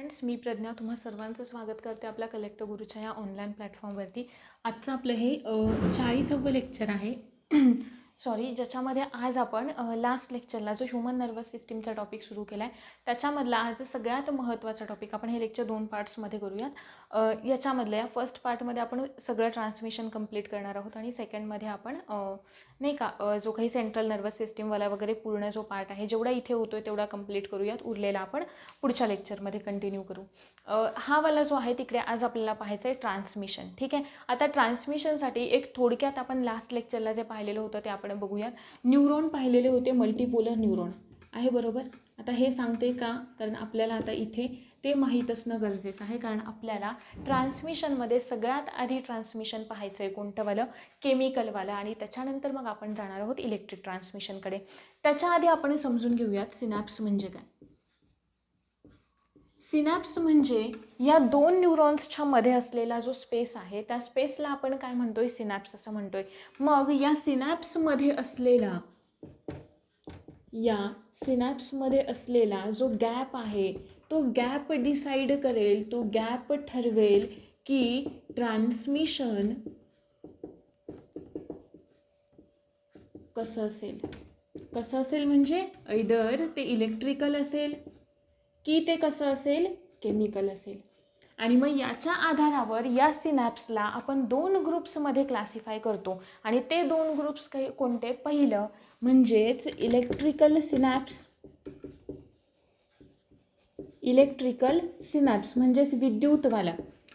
Friends, मी प्रज्ञा तुम्हा सर्वांचं स्वागत करते आपल्या कलेक्टर गुरुच्या या ऑनलाईन प्लॅटफॉर्मवरती. आजचं आपलं हे 40वे लेक्चर आहे. सॉरी, ज्याच्यामध्ये आज आपण लास्ट लेक्चरला जो ह्युमन नर्वस सिस्टीमचा टॉपिक सुरू केला आहे त्याच्यामधला आज सगळ्यात महत्त्वाचा टॉपिक आपण हे लेक्चर 2 पार्ट्समध्ये करूयात. याच्यामधल्या या फर्स्ट पार्टमध्ये आपण सगळं ट्रान्समिशन कंप्लीट करणार आहोत आणि सेकंडमध्ये आपण नाही का जो काही सेंट्रल नर्वस सिस्टीमवाला वगैरे पूर्ण जो पार्ट आहे जेवढा इथे होतो आहे तेवढा कंप्लीट करूयात. उरलेला आपण पुढच्या लेक्चरमध्ये कंटिन्यू करू. हा वाला जो आहे तिकडे आज आपल्याला पाहायचं आहे ट्रान्समिशन. ठीक आहे, आता ट्रान्समिशनसाठी एक थोडक्यात आपण लास्ट लेक्चरला जे पाहिलेलं होतं ते आपण बघूयात. न्यूरॉन पाहिलेले होते, मल्टीपोलर न्यूरॉन आहे बरोबर. आता हे सांगते का, कारण आपल्याला आता इथे ते माहीत असणं गरजेचं आहे, कारण आपल्याला ट्रान्समिशनमध्ये सगळ्यात आधी ट्रान्समिशन पाहायचं आहे कोणतंवालं, केमिकलवालं, आणि त्याच्यानंतर मग आपण जाणार आहोत इलेक्ट्रिक ट्रान्समिशनकडे. त्याच्या आधी आपण समजून घेऊयात सिनॅप्स म्हणजे काय. सिनॅप्स म्हणजे या दोन न्यूरॉन्सच्या मध्ये असलेला जो स्पेस आहे त्या स्पेसला आपण काय म्हणतोय, सिनॅप्स असं म्हणतोय. मग या सिनॅप्समध्ये असलेला जो गॅप आहे तो गॅप डिसाईड करेल, तो गॅप ठरवेल की ट्रान्समिशन कसं असेल म्हणजे ऐदर ते इलेक्ट्रिकल असेल की ते कसं असेल, केमिकल असेल. आणि मग याच्या आधारावर या सिनॅप्सला आपण 2 ग्रुप्समध्ये क्लासिफाय करतो आणि ते 2 ग्रुप्स कोणते, पहिलं म्हणजेच इलेक्ट्रिकल सिनॅप्स म्हणजेच विद्युतवाला.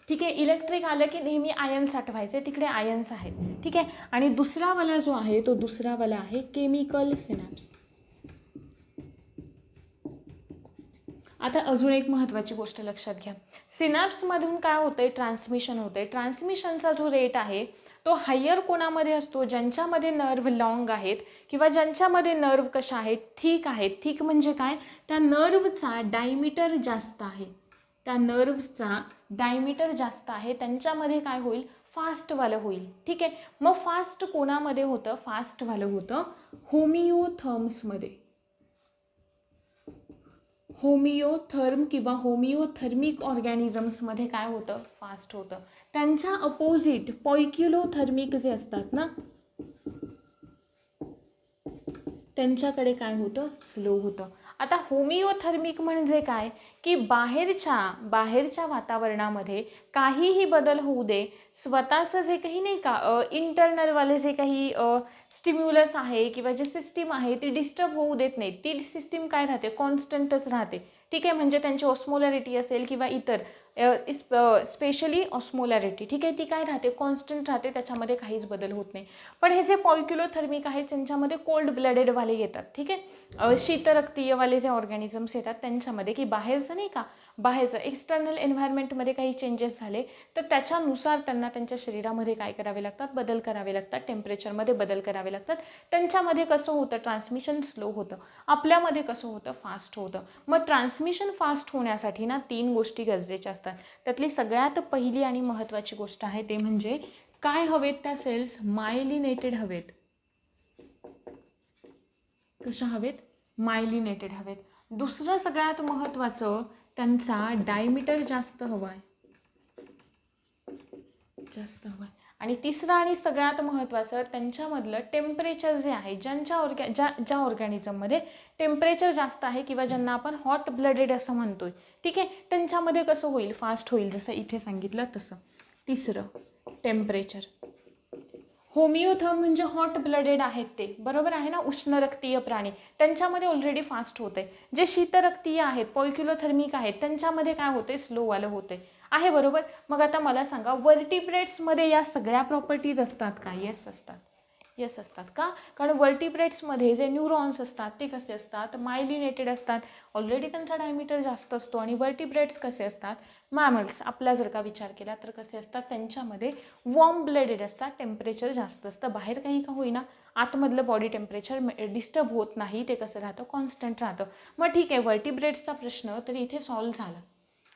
ठीक आहे, इलेक्ट्रिक आलं की नेहमी आयन्स आठवायचे, तिकडे आयन्स आहेत. ठीक आहे, आणि दुसरा वाला जो आहे तो दुसरा वाला आहे केमिकल सिनॅप्स. आता अजून एक महत्त्वाची गोष्ट लक्षात घ्या, सिनॅप्समधून काय होतंय, ट्रान्समिशन होतंय. ट्रान्समिशनचा जो रेट आहे तो हायर कोणामध्ये असतो, ज्यांच्यामध्ये नर्व लॉंग आहेत किंवा ज्यांच्यामध्ये नर्व कशा आहेत, थिक आहेत. थिक म्हणजे काय, त्या नर्वचा डायमीटर जास्त आहे, त्यांच्यामध्ये काय होईल, फास्टवालं होईल. ठीक आहे, मग फास्ट कोणामध्ये होतं, फास्टवालं होतं होमिओथर्म्समध्ये. होमिओथर्म किंवा होमिओथर्मिक ऑर्गॅनिझम्समध्ये काय होतं, फास्ट होतं. त्यांच्या अपोजिट पॉयक्युलोथर्मिक जे असतात ना, त्यांच्याकडे काय होतं, स्लो होतं. आता होमिओथर्मिक म्हणजे काय की बाहेरच्या वातावरणामध्ये काहीही बदल होऊ दे, स्वतःचं जे काही नाही का इंटरनलवाले जे काही स्टिम्युलस आहे किंवा जे सिस्टीम आहे ती डिस्टर्ब होऊ देत नाही. ती सिस्टीम काय राहते, कॉन्स्टंटच राहते. ठीक आहे, म्हणजे त्यांची ऑस्मोलॅरिटी असेल किंवा इतर स्पेशली ऑस्मोलॅरिटी, ठीक आहे, ती काय राहते, कॉन्स्टंट राहते, त्याच्यामध्ये काहीच बदल होत नाही. पण हे जे पॉयक्युलोथर्मिक आहेत त्यांच्यामध्ये कोल्ड ब्लडेडवाले येतात. ठीक आहे, शीतरक्तीयवाले जे ऑर्गॅनिझम्स येतात त्यांच्यामध्ये की बाहेरचं नाही का, बाहेरचं एक्सटर्नल एन्व्हायरमेंटमध्ये काही चेंजेस झाले तर त्याच्यानुसार त्यांना त्यांच्या शरीरामध्ये काय करावे लागतात, बदल करावे लागतात, टेम्परेचरमध्ये बदल करावे लागतात. त्यांच्यामध्ये कसं होतं, ट्रान्समिशन स्लो होतं, आपल्यामध्ये कसं होतं, फास्ट होतं. मग ट्रान्समिशन फास्ट होण्यासाठी ना 3 गोष्टी गरजेच्या असतात. त्यातली सगळ्यात पहिली आणि महत्त्वाची गोष्ट आहे ते म्हणजे काय हवेत, त्या सेल्स मायलिनेटेड हवेत. कशा हवेत, मायलिनेटेड हवेत. दुसरं सगळ्यात महत्त्वाचं, त्यांचा डायमीटर जास्त हवा आहे. आणि तिसरं आणि सगळ्यात महत्त्वाचं, त्यांच्यामधलं टेम्परेचर जे आहे, ज्या ऑर्गॅनिझममध्ये टेम्परेचर जास्त आहे किंवा ज्यांना आपण हॉट ब्लडेड असं म्हणतोय, ठीक आहे, त्यांच्यामध्ये कसं होईल, फास्ट होईल, जसं इथे सांगितलं तसं. तिसरं टेम्परेचर. होमिओथर्म म्हणजे हॉट ब्लडेड आहेत ते, बरोबर आहे ना, उष्ण रक्तीय प्राणी, त्यांच्यामध्ये ऑलरेडी फास्ट होते. जे शीतरक्तीय आहेत, पॉयक्युलोथर्मिक आहेत, त्यांच्यामध्ये काय होते, स्लोवालं होते, आहे बरोबर. मग आता मला सांगा, वर्टिब्रेट्समध्ये या सगळ्या प्रॉपर्टीज असतात का, येस असतात का, कारण वर्टिब्रेट्समध्ये जे न्यूरॉन्स असतात ते कसे असतात, मायलिनेटेड असतात, ऑलरेडी त्यांचा डायमीटर जास्त असतो. आणि वर्टिब्रेट्स कसे असतात, मॅमल्स आपला जर का विचार केला तर कसे असतात, त्यांच्यामध्ये वॉर्म ब्लडेड असतात, टेम्परेचर जास्त असतं, बाहेर काही का होईना आतमधलं बॉडी टेम्परेचर डिस्टर्ब होत नाही, ते कसं राहतं, कॉन्स्टंट राहतं. मग ठीक आहे, वर्टिब्रेट्सचा प्रश्न तर इथे सॉल्व्ह झाला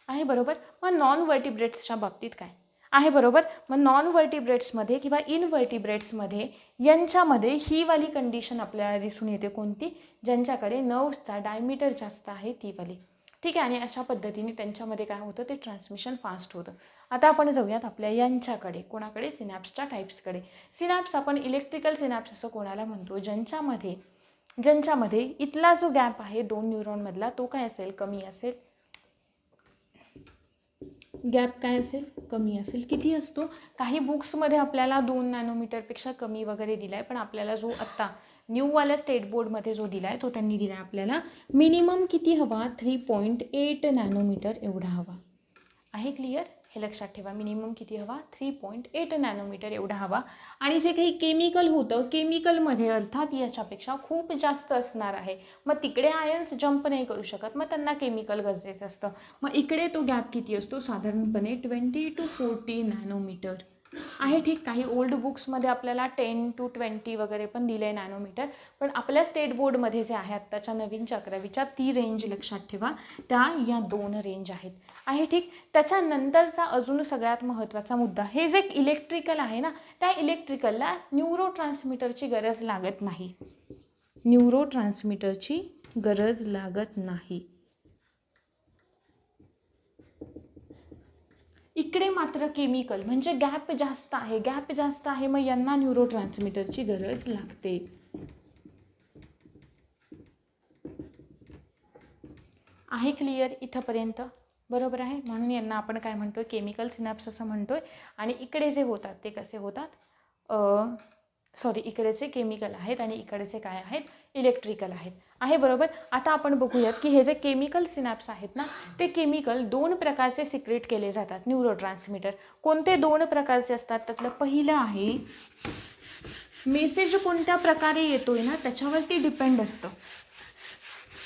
आहे बरोबर. मग नॉन वर्टिब्रेट्सच्या बाबतीत काय आहे, बरोबर. मग नॉन वर्टिब्रेट्समध्ये किंवा इनवर्टिब्रेट्समध्ये यांच्यामध्ये ही वाली कंडिशन आपल्याला दिसून येते, कोणती, ज्यांच्याकडे नर्व्सचा डायमीटर जास्त आहे ती वाली. ठीक आहे. आणि अशा पद्धतीने त्यांच्यामध्ये काय होतं, ते ट्रान्समिशन फास्ट होतं. आता आपण जाऊयात आपल्या यांच्याकडे, कोणाकडे, सिनॅप्सच्या टाईप्सकडे. सिनॅप्स आपण इलेक्ट्रिकल सिनॅप्स असं कोणाला म्हणतो, ज्यांच्यामध्ये इथला जो गॅप आहे 2 न्यूरॉनमधला तो काय असेल, कमी असेल. गॅप काय असेल, कमी असेल. किती असतो, काही बुक्समध्ये आपल्याला 2 नॅनोमीटरपेक्षा कमी वगैरे दिला आहे, पण आपल्याला जो आत्ता न्यूवाल्या स्टेट बोर्डमध्ये जो दिला आहे तो त्यांनी दिला आहे आपल्याला मिनिमम किती हवा, 3.8 नॅनोमीटर एवढा हवा आहे. क्लिअर, हे लक्षात ठेवा. मिनिमम किती हवा, 3.8 नॅनोमीटर एवढा हवा. आणि जे काही केमिकल होतं, केमिकलमध्ये अर्थात याच्यापेक्षा खूप जास्त असणार आहे. मग तिकडे आयन्स जंप नाही करू शकत, मग त्यांना केमिकल गरजेचं असतं. मग इकडे तो गॅप किती असतो, साधारणपणे 20 to 40 नॅनोमीटर आहे. ठीक, काही ओल्ड बुक्समध्ये आपल्याला 10 to 20 वगैरे पण दिलं आहे नॅनोमीटर, पण आपल्या स्टेट बोर्डमध्ये जे आहे आत्ताच्या नवीनच्या 11वीच्या ती रेंज लक्षात ठेवा, त्या या 2 रेंज आहेत आहे. ठीक, त्याच्यानंतरचा अजून सगळ्यात महत्त्वाचा मुद्दा, हे जे इलेक्ट्रिकल आहे ना, त्या इलेक्ट्रिकलला न्यूरोट्रान्समीटरची गरज लागत नाही. न्यूरोट्रान्समीटरची गरज लागत नाही. इकडे मात्र केमिकल म्हणजे गॅप जास्त आहे, मग यांना न्यूरोट्रान्समीटरची गरज लागते. आहे क्लिअर इथंपर्यंत, बरोबर आहे. म्हणून यांना आपण काय म्हणतोय, केमिकल सिनॅप्स असं म्हणतोय. आणि इकडे जे होतात ते कसे होतात, इकडेचे केमिकल आहेत आणि इकडेचे काय आहेत, इलेक्ट्रिकल आहेत आहे. बरोबर. आता आपण बघूयात की हे जे केमिकल सिनॅप्स आहेत ना, ते केमिकल 2 प्रकारचे सिक्रेट केले जातात न्यूरोट्रान्समीटर. कोणते 2 प्रकारचे असतात, त्यातलं पहिलं आहे, मेसेज कोणत्या प्रकारे येतोय ना त्याच्यावरती डिपेंड असतं.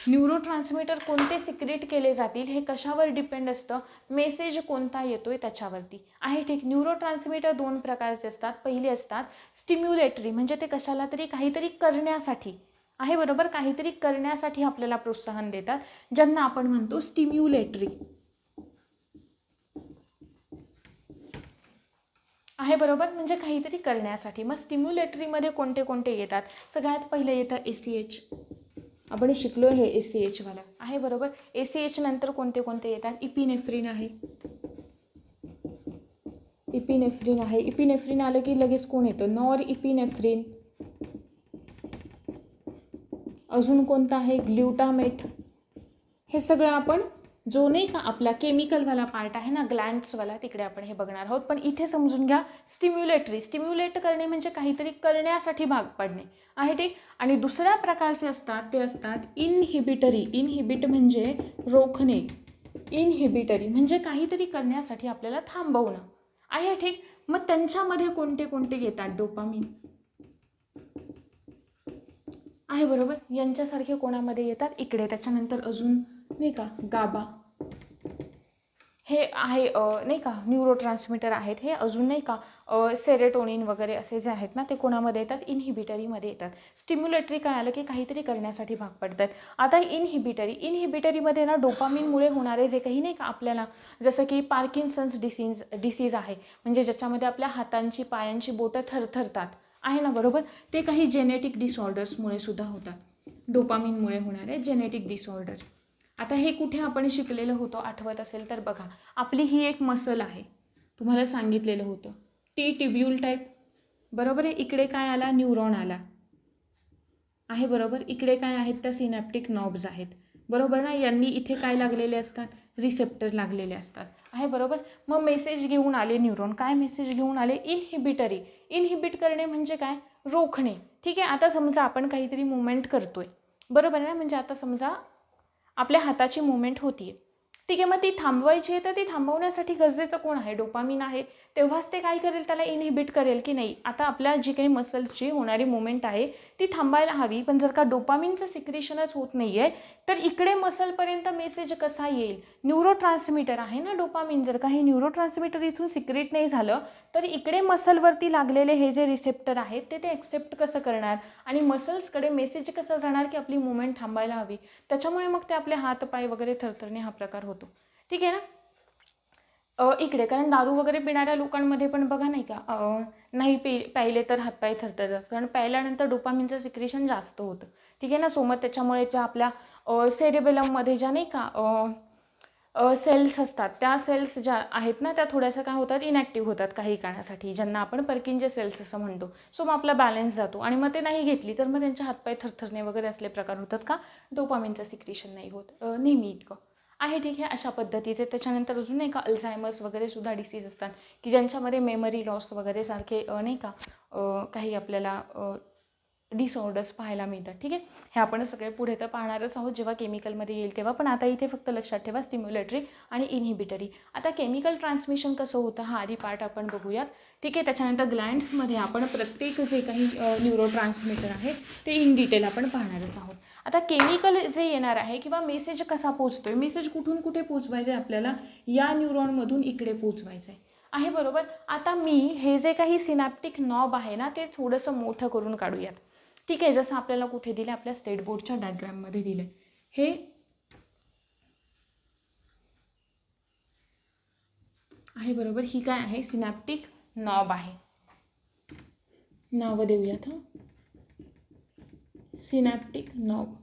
न्यूरोट्रान्समीटर कोणते सिक्रेट केले जातील हे कशावर डिपेंड असतं, मेसेज कोणता येतोय त्याच्यावरती आहे. ठीक, न्यूरोट्रान्समीटर 2 प्रकारचे असतात. पहिले असतात स्टिम्युलेटरी, म्हणजे ते कशाला तरी काहीतरी करण्यासाठी आहे. बरोबर, काहीतरी करण्यासाठी आपल्याला प्रोत्साहन देतात, ज्यांना आपण म्हणतो स्टिम्युलेटरी आहे. बरोबर, म्हणजे काहीतरी करण्यासाठी. मग स्टिम्युलेटरीमध्ये कोणते कोणते येतात, सगळ्यात पहिले येतं ACH. आपण शिकलो हे ACH वाला आहे. बरोबर, ACH नंतर कोणते कोणते येतात, इपिनेफ्रिन आहे. इपिनेफ्रिन आलं की लगेच कोण येतं, नॉर इपिनेफ्रिन. अजून कोणता आहे, ग्ल्युटामेट. हे सगळं आपण जो नाही का आपला केमिकलवाला पार्ट आहे ना, ग्लँड्सवाला, तिकडे आपण हे बघणार आहोत. पण इथे समजून घ्या, स्टिम्युलेट करणे म्हणजे काहीतरी करण्यासाठी भाग पाडणे आहे. ठीक, आणि दुसऱ्या प्रकारचे असतात ते असतात इनहिबिटरी. इनहिबिट म्हणजे रोखणे, इनहिबिटरी म्हणजे काहीतरी करण्यासाठी आपल्याला थांबवणं आहे. ठीक, मग त्यांच्यामध्ये कोणते कोणते येतात, डोपामिन आहे. बरोबर, यांच्यासारखे कोणामध्ये येतात, इकडे. त्याच्यानंतर अजून नाही का गाबा, हे आहे नाही का न्यूरोट्रान्समीटर आहेत. हे अजून नाही का सेरोटोनिन वगैरे असे जे आहेत ना, ते कोणामध्ये येतात, इनहिबिटरीमध्ये येतात. स्टिम्युलेटरी काय आलं की काहीतरी करण्यासाठी भाग पडतात. आता इनहिबिटरीमध्ये ना डोपामिनमुळे होणारे जे काही नाही का आपल्याला, जसं की पार्किन्सन्स डिसीज आहे, म्हणजे ज्याच्यामध्ये आपल्या हातांची पायांची बोटं थरथरतात आहे ना. बरोबर, ते काही जेनेटिक डिसऑर्डर्समुळे सुद्धा होतात, डोपामिनमुळे होणारे जेनेटिक डिसऑर्डर. आता हे कुठे आपण शिकलेलं होतं, आठवत असेल तर बघा, आपली ही एक मसल आहे, तुम्हाला सांगितलेलं होतं टी ट्युब्यूल टाईप. बरोबर आहे, इकडे काय आला, न्यूरॉन आला आहे. बरोबर, इकडे काय आहेत, त्या सिनॅप्टिक नॉब्स आहेत. बरोबर ना, यांनी इथे काय लागलेले असतात, रिसेप्टर लागलेले असतात आहे. बरोबर, मग मेसेज घेऊन आले न्यूरॉन, काय मेसेज घेऊन आले, इनहिबिटरी. इनहिबिट करणे म्हणजे काय, रोखणे. ठीक आहे, आता समजा आपण काहीतरी मुवमेंट करतोय, बरोबर ना, म्हणजे आता समजा आपल्या हाताची मुवमेंट होतीये, ठीक आहे, मग ती थांबवायची आहे, तर ती थांबवण्यासाठी गरजेचं कोण आहे, डोपामिन आहे. तेव्हाच ते काय करेल, त्याला इनहिबिट करेल की नाही, आता आपल्या जी काही मसल्सची होणारी मुवमेंट आहे ती थांबायला हवी. पण जर का डोपामिनचं सिक्रेशनच होत नाही आहे, तर इकडे मसलपर्यंत मेसेज कसा येईल, न्यूरोट्रान्समीटर आहे ना डोपामिन, जर का हे न्यूरोट्रान्समीटर इथून सिक्रेट नाही झालं, तर इकडे मसलवरती लागलेले हे जे रिसेप्टर आहेत ते एक्सेप्ट कसं करणार, आणि मसल्सकडे मेसेज कसा जाणार की आपली मुवमेंट थांबायला हवी. त्याच्यामुळे मग ते आपले हात पाय वगैरे थरथरणे हा प्रकार होतो. ठीक आहे ना. इकडे कारण दारू वगैरे पिणाऱ्या लोकांमध्ये पण बघा नाही का, नाही प्यायले तर हातपाय थरथरतात, कारण प्यायल्यानंतर डोपामिनचं सिक्रेशन जास्त होतं. ठीक आहे ना. सोबत त्याच्यामुळे ज्या आपल्या सेरेबेलममध्ये ज्या नाही का सेल्स असतात, त्या सेल्स ज्या आहेत ना त्या थोड्याशा काय होतात, इनॅक्टिव्ह होतात काही काळासाठी, ज्यांना आपण पर्किंजे सेल्स असं म्हणतो. सो मग आपला बॅलन्स जातो आणि मग ते नाही घेतली तर मग त्यांचे हातपाय थरथरणे वगैरे असले प्रकार होतात का, डोपामिनचं सिक्रेशन नाही होत नेहमी इतकं आहे. ठीक आहे, अशा पद्धतीचे. त्याच्यानंतर अजून नाही का अल्झायमर्स वगैरे सुद्धा डिसीज असतात की ज्यांच्यामध्ये मेमरी लॉस वगैरे सारखे नाही का काही आपल्याला डिसऑर्डर्स पाहायला मिळतात. ठीक आहे, हे आपण सगळे पुढे तर पाहणारच आहोत जेव्हा केमिकलमध्ये येईल तेव्हा. पण आता इथे फक्त लक्षात ठेवा स्टिम्युलेटरी आणि इनहिबिटरी. आता केमिकल ट्रान्समिशन कसं होतं हा आधी पार्ट आपण बघूयात. ठीक आहे, त्याच्यानंतर ग्लँड्समध्ये आपण प्रत्येक जे काही न्यूरो ट्रान्समिटर आहे ते इन डिटेल आपण पाहणारच आहोत. आता केमिकल जे येणार आहे किंवा मेसेज कसा पोचतोय, मेसेज कुठून कुठे पोचवायचं आहे आपल्याला, या न्यूरॉनमधून इकडे पोचवायचं आहे बरोबर. आता मी हे जे काही सिनॅप्टिक नॉब आहे ना ते थोडंसं मोठं करून काढूयात. ठीक आहे, जसं आपल्याला कुठे दिलं, आपल्या स्टेट बोर्डच्या डायग्राममध्ये दिलं. हे आहे बरोबर, ही काय आहे, सिनॅप्टिक नॉब आहे. नावं देऊयात. सिनॅप्टिक नॉब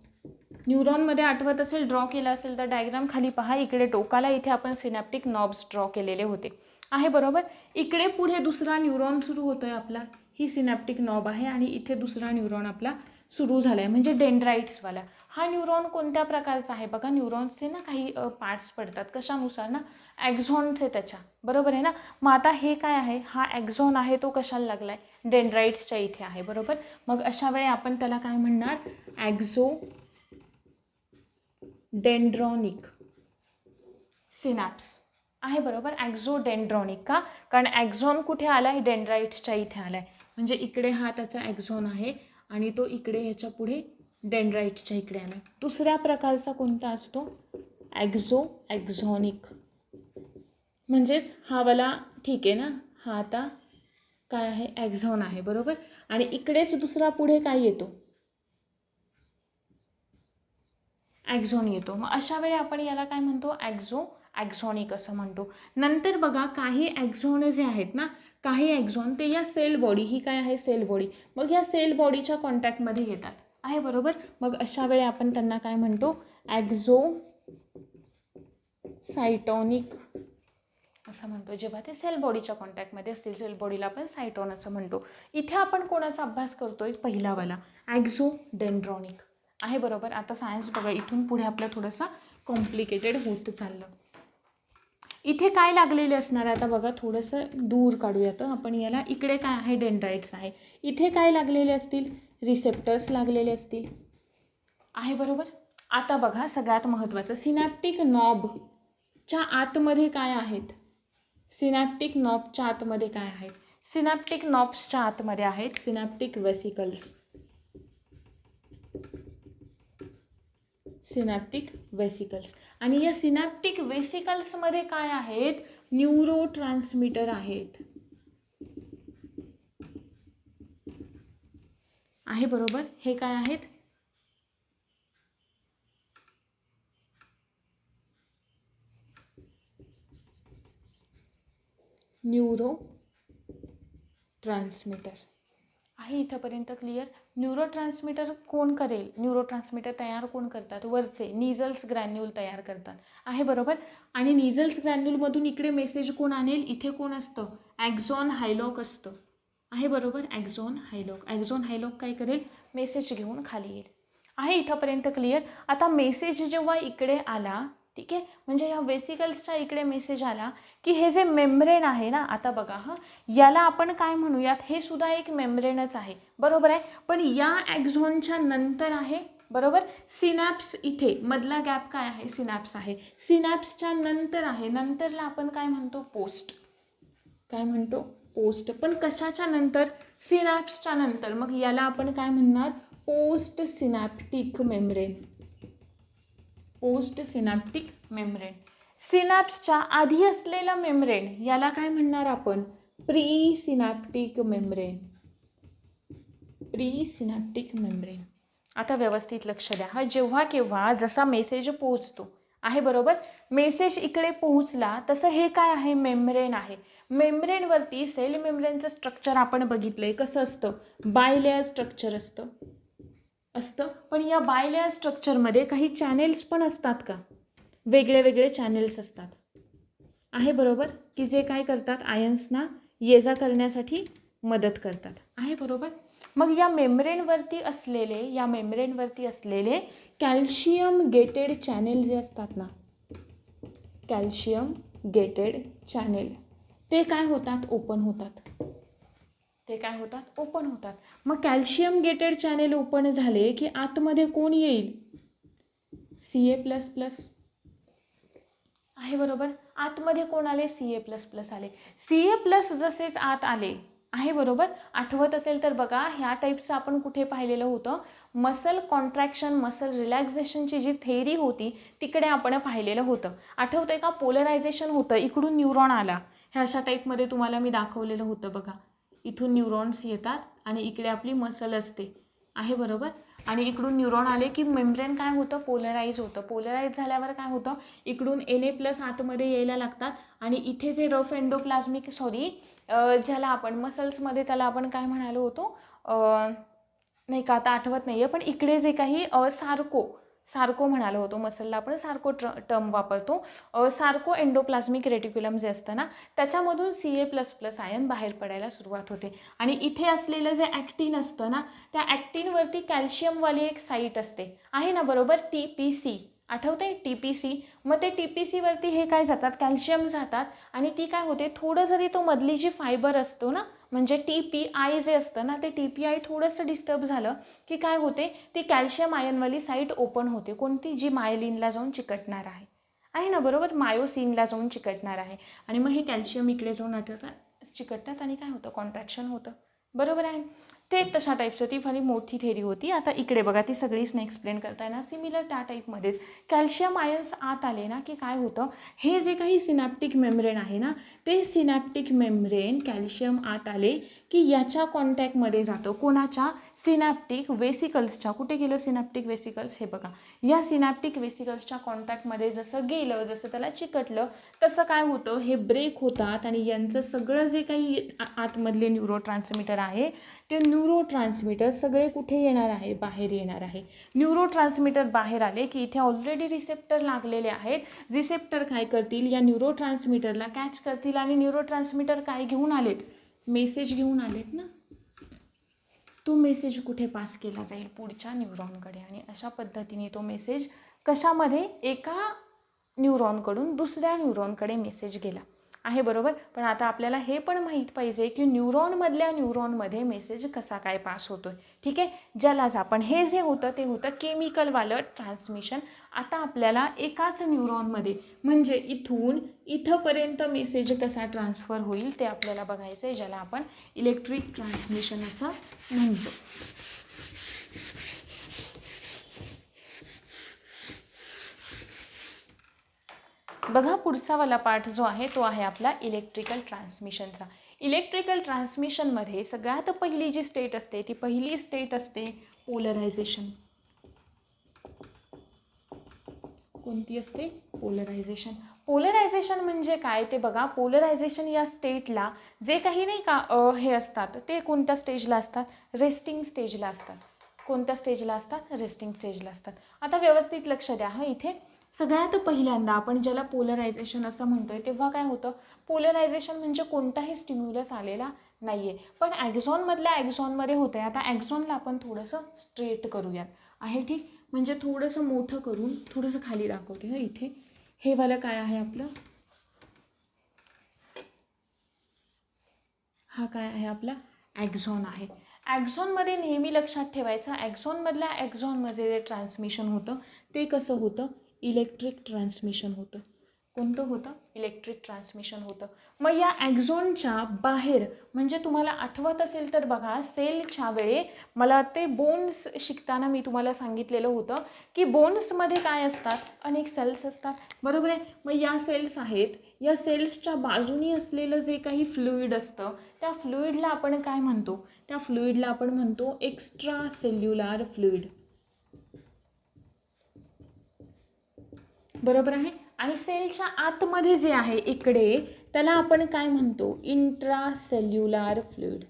न्यूरॉनमध्ये आठवत असेल, ड्रॉ केला असेल तर डायग्राम खाली पहा. इकडे टोकाला इथे आपण सिनॅप्टिक नॉब्स ड्रॉ केलेले होते आहे बरोबर. इकडे पुढे दुसरा न्यूरॉन सुरू होतोय आपला, ही सिनॅप्टिक नॉब आहे आणि इथे दुसरा न्यूरॉन आपला सुरू झाला आहे म्हणजे डेंड्राइट्सवाला. हा न्यूरॉन कोणत्या प्रकारचा आहे बघा, न्यूरॉन्सचे ना काही पार्ट्स पडतात कशानुसार ना, ॲक्झॉनचे त्याच्या, बरोबर आहे ना. मग आता हे काय आहे, हा ॲक्झॉन आहे तो कशाला लागला आहे, डेंड्राइट्सच्या इथे आहे बरोबर. मग अशा वेळी आपण त्याला काय म्हणणार, ॲक्झो डेंड्रॉनिक सिनॅप्स आहे बरोबर. ॲक्झोडेंड्रॉनिक का, कारण ॲक्झॉन कुठे आला आहे, डेंड्राइट्सच्या इथे आला आहे. म्हणजे इकडे हा त्याचा ॲक्झॉन आहे आणि तो इकडे ह्याच्या पुढे डेंड्राइट्सच्या इकडे आला. दुसऱ्या प्रकारचा कोणता असतो, ॲक्झॉनिक. म्हणजेच हा वाला ठीक आहे ना, हा आता काय आहे, ॲक्झॉन आहे बरोबर. आणि इकडेच दुसरा पुढे काय येतो, ॲक्झॉन येतो. मग अशा वेळी आपण याला काय म्हणतो, ॲक्झॉनिक असं म्हणतो. नंतर बघा काही ॲक्झॉन जे आहेत ना, काही ॲक्झॉन ते या सेल बॉडी, ही काय आहे सेल बॉडी, मग या सेल बॉडीच्या कॉन्टॅक्टमध्ये येतात आहे बरोबर. मग अशा वेळी आपण त्यांना काय म्हणतो, ॲक्झोसायटोनिक असं म्हणतो. जेव्हा ते सेल बॉडीच्या कॉन्टॅक्टमध्ये असतील, सेल बॉडीला आपण सायटोन असं म्हणतो. इथे आपण कोणाचा अभ्यास करतोय, पहिलावाला ॲक्झोडेंड्रॉनिक आहे बरोबर. आता सायन्स बघा इथून पुढे आपलं थोडंसं कॉम्प्लिकेटेड होत चाललं. इथे काय लागलेले असणार आहे, आता बघा थोडंसं दूर काढूयात आपण याला. इकडे काय आहे, डेंड्राइट्स आहे. इथे काय लागलेले असतील, रिसेप्टर्स लागलेले असतील आहे बरोबर. आता बघा सगळ्यात महत्त्वाचं, सिनॅप्टिक नॉबच्या आतमध्ये काय आहेत, सिनॅप्टिक नॉबच्या आतमध्ये काय आहेत, सिनॅप्टिक नॉब्सच्या आतमध्ये आहेत सिनॅप्टिक वेसिकल्स. Synaptic vesicles. आणि या सिनॅप्टिक वेसिकल्समध्ये काय आहेत, न्यूरो ट्रान्समीटर आहेत आहे बरोबर. हे काय आहेत, न्यूरो ट्रान्समीटर आहे. इथंपर्यंत क्लिअर. न्यूरो ट्रान्समीटर कोण करेल, न्यूरो ट्रान्समीटर तयार कोण करतात, वरचे निझल्स ग्रॅन्युल तयार करतात आहे बरोबर. आणि निझल्स ग्रॅन्युलमधून इकडे मेसेज कोण आणेल, इथे कोण असतं, ॲक्झॉन हायलॉक असतं आहे बरोबर. ॲक्झॉन हायलॉक काय करेल, मेसेज घेऊन खाली येईल आहे. इथंपर्यंत क्लिअर. आता मेसेज जेव्हा इकडे आला, ठीक आहे, म्हणजे या वेसिकल्सच्या इकडे मेसेज आला की हे जे मेम्ब्रेन आहे ना, आता बघा याला आपण काय म्हणूयात, हे सुद्धा एक मेम्ब्रेनच आहे बरोबर आहे. पण या ॲक्झॉनच्या नंतर आहे बरोबर सिनॅप्स. इथे मधला गॅप काय आहे, सिनॅप्स आहे. सिनॅप्सच्या नंतर आहे, नंतरला आपण काय म्हणतो, पोस्ट. काय म्हणतो, पोस्ट. पण कशाच्या नंतर, सिनॅप्सच्या नंतर. मग याला आपण काय म्हणणार, post synaptic membrane. Post synaptic membrane. सिनॅप्सच्या आधी असलेला मेम्ब्रेन याला काय म्हणणार आपण, pre synaptic membrane. Pre synaptic membrane. आता व्यवस्थित लक्ष द्या. हा जेव्हा केव्हा जसा मेसेज पोहोचतो आहे बरोबर, मेसेज इकडे पोहोचला तसं हे काय आहे, मेम्ब्रेन आहे. मेम्ब्रेनवरती सेल मेम्ब्रेनचं स्ट्रक्चर आपण बघितलंय कसं असतं, बायलेअर स्ट्रक्चर असतं. पण या बायलेअर स्ट्रक्चरमध्ये काही चॅनेल्स पण असतात का, वेगळे वेगळे चॅनेल्स असतात, आहे बरोबर, की जे काय करतात आयन्सना ये जा करण्यासाठी मदत करतात, आहे बरोबर. मग या मेम्ब्रेनवरती असलेले कॅल्शियम गेटेड चॅनेल जे असतात ना, कॅल्शियम गेटेड चॅनेल, ते काय होतात, ओपन होतात. मग कॅल्शियम गेटेड चॅनेल ओपन झाले की आतमध्ये कोण येईल, Ca++, आहे बरोबर. आतमध्ये कोण आले, Ca++ आले. Ca+ जसेच आत आले, आहे बरोबर. आठवत असेल तर बघा, ह्या टाईपचं आपण कुठे पाहिलेलं होतं, मसल कॉन्ट्रॅक्शन मसल रिलॅक्झेशनची जी थेअरी होती तिकडे आपण पाहिलेलं होतं. आठवतंय का, पोलरायझेशन होतं, इकडून न्यूरॉन आला, ह्या अशा टाईपमध्ये तुम्हाला मी दाखवलेलं होतं बघा. इथून न्यूरॉन्स येतात आणि इकडे आपली मसल असते, आहे बरोबर. आणि इकडून न्यूरॉन आले की मेम्ब्रेन काय होतं, पोलराईज होतं. पोलराईज झाल्यावर काय होतं, इकडून Na+ आतमध्ये यायला लागतात आणि इथे जे रफ एंडोप्लाझ्मिक ज्याला आपण मसल्समध्ये त्याला आपण काय म्हणालो होतो, नाही का आता आठवत नाही आहे, पण इकडे जे काही सार्को म्हणालो होतो, मसलला आपण सार्को टर्म वापरतो. सार्को एंडोप्लाझ्मिक रेटिक्युलम जे असतं ना, त्याच्यामधून Ca++ आयन बाहेर पडायला सुरुवात होते. आणि इथे असलेलं जे ॲक्टिन असतं ना, त्या ॲक्टिनवरती कॅल्शियमवाली एक साईट असते, आहे ना बरोबर, TPC, आठवते TPC. मग ते TPCवरती हे काय जातात, कॅल्शियम जातात आणि ती काय होते, थोडं जरी तो मधली जी फायबर असतो ना, म्हणजे TPI जे असतं ना, ते TPI थोडंसं डिस्टर्ब झालं की काय होते, ती कॅल्शियम आयनवाली साईट ओपन होते. कोणती, जी मायलिनला जाऊन चिकटणार आहे ना बरोबर, मायोसिनला जाऊन चिकटणार आहे. आणि मग हे कॅल्शियम इकडे जाऊन चिकटतात आणि काय होतं, कॉन्ट्रॅक्शन होतं, बरोबर आहे. ते तशा टाईपचं, ती फार मोठी थेरी होती. आता इकडे बघा, ती सगळीच नाही एक्सप्लेन करता येणार, सिमिलर त्या टाईपमध्येच कॅल्शियम आयन्स आत आले ना की काय होतं, हे जे काही सिनॅप्टिक मेम्ब्रेन आहे ना, ते सिनॅप्टिक मेम्ब्रेन कॅल्शियम आत आले की याच्या कॉन्टॅक्टमध्ये जातं, कोणाच्या, सिनॅप्टिक वेसिकल्सच्या. कुठे गेलं सिनॅप्टिक वेसिकल्स, हे बघा, या सिनॅप्टिक वेसिकल्सच्या कॉन्टॅक्टमध्ये जसं गेलं, जसं त्याला चिकटलं, तसं काय होतं, हे ब्रेक होतात आणि यांचं सगळं जे काही आतमधले न्यूरोट्रान्समीटर आहे, ते न्यूरोट्रान्समीटर सगळे कुठे येणार आहे, बाहेर येणार आहे. न्यूरोट्रान्समीटर बाहेर आले की इथे ऑलरेडी रिसेप्टर लागलेले आहेत. रिसेप्टर काय करतील, या न्यूरोट्रान्समीटरला कॅच करतील आणि न्यूरोट्रान्समीटर काय घेऊन आलेत, मेसेज घेऊन आलेत ना. तो मेसेज कुठे पास केला जाईल, पुढच्या न्यूरॉनकडे. आणि अशा पद्धतीने तो मेसेज कशामध्ये, एका न्यूरॉनकडून दुसऱ्या न्यूरॉनकडे मेसेज गेला, आहे बरोबर. पण आता आपल्याला हे पण माहीत पाहिजे की न्यूरॉनमधल्या न्यूरॉनमध्ये मेसेज कसा काय पास होतो आहे, ठीक आहे. ज्यालाच आपण, हे जे होतं ते होतं केमिकलवालं ट्रान्समिशन. आता आपल्याला एकाच न्यूरॉनमध्ये, म्हणजे इथून इथंपर्यंत मेसेज कसा ट्रान्सफर होईल ते आपल्याला बघायचं आहे, ज्याला आपण इलेक्ट्रिक ट्रान्समिशन असं म्हणतो. बघा, पुढचा वाला पार्ट जो आहे तो आहे आपला इलेक्ट्रिकल ट्रान्समिशनचा. इलेक्ट्रिकल ट्रान्समिशनमध्ये सगळ्यात पहिली जी स्टेट असते, ती पहिली स्टेट असते पोलरायझेशन. कोणती असते, पोलरायझेशन. पोलरायझेशन म्हणजे काय ते बघा, पोलरायझेशन या स्टेटला जे काही नाही का हे असतात, ते कोणत्या स्टेजला असतात, रेस्टिंग स्टेजला असतात. कोणत्या स्टेजला असतात, रेस्टिंग स्टेजला असतात. आता व्यवस्थित लक्ष द्या, हा इथे सगळ्यात पहिल्यांदा आपण ज्याला पोलरायझेशन असं म्हणतोय, तेव्हा काय होतं, पोलरायझेशन म्हणजे कोणताही स्टिम्युलस आलेला नाही आहे, पण ॲक्झॉनमधल्या ॲक्झॉनमध्ये होतं आहे. आता ॲक्झॉनला आपण थोडंसं स्ट्रेट करूयात, आहे ठीक, म्हणजे थोडंसं मोठं करून थोडंसं खाली दाखवते. हं, इथे हे वालं काय आहे आपलं, हा काय आहे आपला ॲक्झॉन आहे. ॲक्झॉनमध्ये नेहमी लक्षात ठेवायचं, ॲक्झॉनमधल्या ॲक्झॉनमध्ये जे ट्रान्समिशन होतं ते कसं होतं, इलेक्ट्रिक ट्रान्समिशन होतं. कोणतं होतं, इलेक्ट्रिक ट्रान्समिशन होतं. मग या ॲक्झॉनच्या बाहेर, म्हणजे तुम्हाला आठवत असेल तर बघा, सेलच्या वेळे मला ते बोन्स शिकताना मी तुम्हाला सांगितलेलं होतं की बोन्समध्ये काय असतात, अनेक सेल्स असतात, बरोबर आहे. मग या सेल्स आहेत, या सेल्सच्या बाजूनी असलेलं जे काही फ्लुइड असतं, त्या फ्लुइडला आपण काय म्हणतो, त्या फ्लुइडला आपण म्हणतो एक्स्ट्रा सेल्युलार फ्लुइड, बरोबर आहे. आणि सेलच्या आतमध्ये जे आहे इकडे, त्याला आपण काय म्हणतो, इंट्रासेल्युलार फ्लुइड,